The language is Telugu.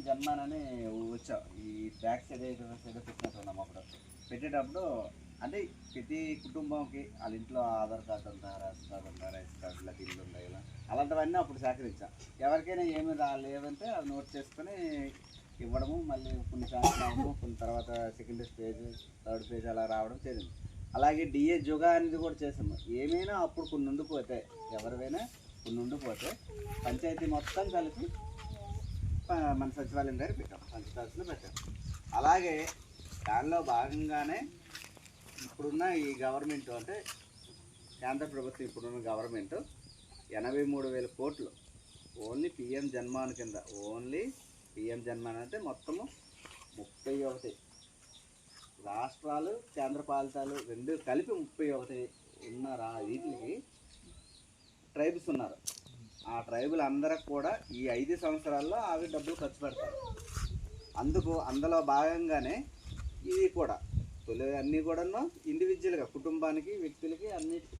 జన్మన్ అని వచ్చాం. ఈ బ్యాక్ సైడ్ పెట్టినట్టున్నాం. అప్పుడు పెట్టేటప్పుడు అంటే ప్రతి కుటుంబంకి వాళ్ళ ఇంట్లో ఆధార్ కార్డు ఉందా, రేషన్ కార్డు ఉందా, రైస్ కార్డు ఇలా ఇల్లు ఉందా, ఇలా అలాంటివన్నీ అప్పుడు సేకరించాం. ఎవరికైనా ఏమి లేవంటే అది నోట్ చేసుకొని ఇవ్వడము, మళ్ళీ కొన్ని శాంక్షన్ అవ్వడం, కొన్ని తర్వాత సెకండ్ స్టేజ్, థర్డ్ స్టేజ్ అలా రావడం జరిగింది. అలాగే డిఏ జుగా అనేది కూడా చేసాము. ఏమైనా అప్పుడు కొన్ని ఉండిపోతే, ఎవరివైనా కొన్ని ఉండిపోతే పంచాయతీ మొత్తం కలిపి మన సచివాలయం దగ్గర పెట్టాం, పంచాయతీలో పెట్టాం. అలాగే దానిలో భాగంగానే ఇప్పుడున్న ఈ గవర్నమెంట్ అంటే కేంద్ర ప్రభుత్వం ఇప్పుడున్న గవర్నమెంట్ 83,000 కోట్లు ఓన్లీ పిఎం జన్మాన్ కింద, ఓన్లీ పిఎం జన్మాన్ అంటే మొత్తము 31 రాష్ట్రాలు కేంద్ర పాలితాలు రెండు కలిపి 31 ఉన్నారా వీటికి ట్రైబ్స్ ఉన్నారు. ఆ ట్రైబుల్ అందరికి కూడా ఈ 5 సంవత్సరాల్లో అవి డబ్బులు ఖర్చు పెడతారు. అందులో భాగంగానే ఇవి కూడా అన్నీ కూడా ఇండివిజువల్గా కుటుంబానికి వ్యక్తులకి అన్నిటికీ